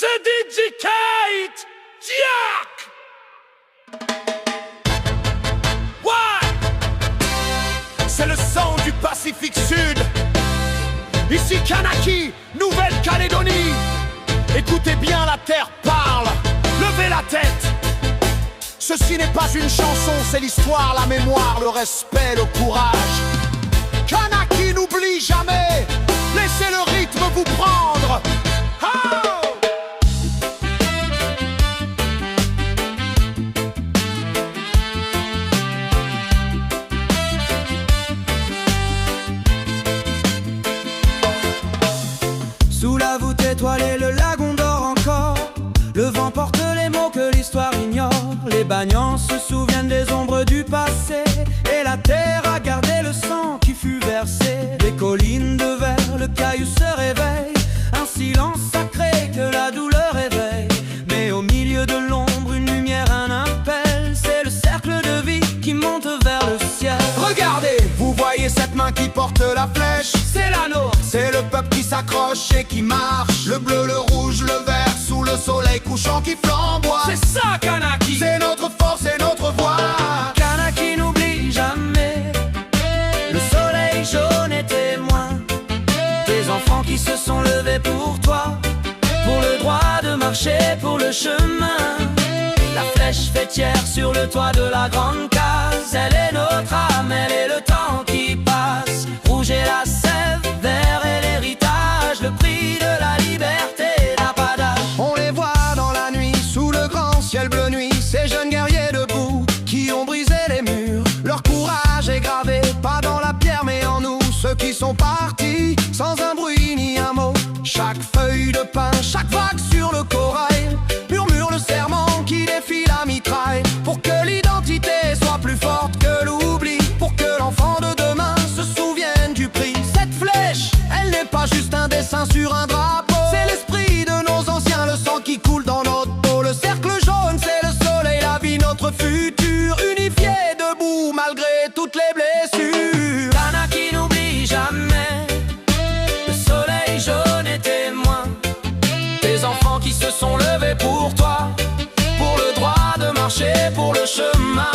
C'est DJ Kate Jack. Ouais, c'est le son du Pacifique Sud. Ici Kanaki, Nouvelle-Calédonie. Écoutez bien, la terre parle. Levez la tête. Ceci n'est pas une chanson, c'est l'histoire, la mémoire, le respect, le courage. Kanaki n'oublie jamais. Laissez le rythme vous prendre. Oh! Sous la voûte étoilée, le lagon dort encore. Le vent porte les mots que l'histoire ignore. Les bagnants se souviennent des ombres du passé. Et la terre a gardé le sang qui fut versé. Les collines de verre, le caillou se réveille. Un silence sacré que la douleur éveille. Mais au milieu de l'ombre, une lumière, un appel. C'est le cercle de vie qui monte vers le ciel. Regardez, vous voyez cette main qui porte la flèche? C'est la nôtre. C'est le peuple qui s'accroche et qui marche. Le bleu, le rouge, le vert, sous le soleil couchant qui flamboie. C'est ça, Kanaki. C'est notre force et notre voix. Kanaki n'oublie jamais. Le soleil jaune est témoin. Des enfants qui se sont levés pour toi. Pour le droit de marcher, pour le chemin. La flèche fêtière sur le toit de la grande case. Elle est notre âme, elle est le temps qui passe. Rouge et la sève, vert et l'héritage. Le prix de la liberté n'a pas d'âge. On les voit dans la nuit, sous le grand ciel bleu nuit. Ces jeunes guerriers debout, qui ont brisé les murs. Leur courage est gravé, pas dans la pierre mais en nous. Ceux qui sont partis, sans un bruit ni un mot. Chaque feuille de pin, chaque vague sur le corail murmure le serment qui défie la mitraille. Pour que l'identité soit plus forte que l'oubli. Pour que l'enfant de demain se souvienne du prix. Cette flèche, elle n'est pas juste un dessin sur un drapeau. C'est l'esprit de nos anciens, le sang qui coule dans notre peau. Le cercle jaune, c'est le soleil, la vie, notre futur. Unifiés, debout, malgré toutes les blessures. Kanaki n'oublie jamais. Le soleil jaune est témoin. Des enfants qui se sont levés pour toi. Pour le droit de marcher, pour le chemin.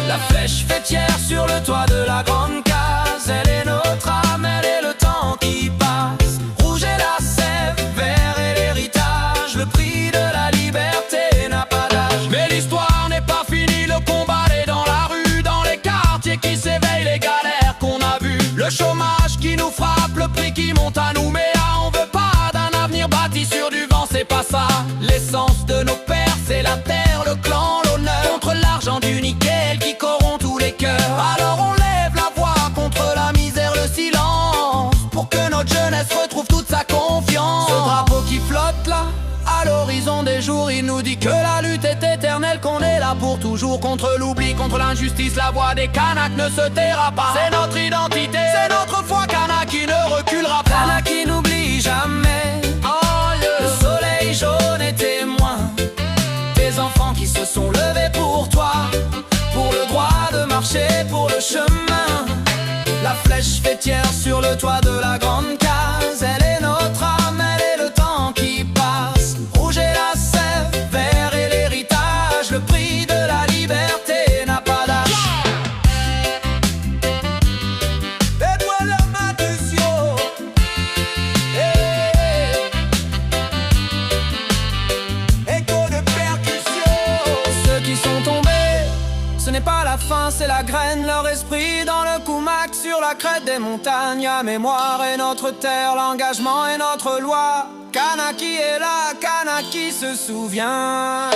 La flèche fêtière sur le toit de la grande case. Elle est notre âme, elle est le temps qui passe. Rouge et la sève, vert et l'héritage. Le prix de la liberté n'a pas d'âge. Mais l'histoire n'est pas finie, le combat est dans la rue. Dans les quartiers qui s'éveillent, les galères qu'on a vues. Le chômage qui nous frappe, le prix qui monte à nous. Mais on veut pas d'un avenir bâti sur du vent, c'est pas ça. L'essence de nos pères, c'est la terre, le clan, l'honneur. Contre l'argent du nickel qui corrompt tous les cœurs. Alors on lève la voix contre la misère, le silence. Pour que notre jeunesse retrouve toute sa confiance. Ce drapeau qui flotte là, à l'horizon des jours, il nous dit que la lutte est éternelle, qu'on est là pour toujours. Contre l'oubli, contre l'injustice, la voix des Kanaks ne se taira pas. C'est notre identité, c'est notre foi, Kanaki ne reculera pas. Kanaki n'oublie jamais. Oh, yeah. Le soleil jaune est témoin. Des enfants qui se sont levés pour toi. Pour le droit de marcher, pour le chemin. La flèche fêtière sur le toit de la grande case. Elle est notre âme, elle est le temps qui passe. Rouge et la sève, vert et l'héritage. Le prix de la liberté n'a pas d'âge. Ceux qui sont tombés, ce n'est pas la fin, c'est la graine. Leur esprit dans le Kumak, sur la crête des montagnes. La mémoire est notre terre, l'engagement est notre loi. Kanaki est là, Kanaki se souvient.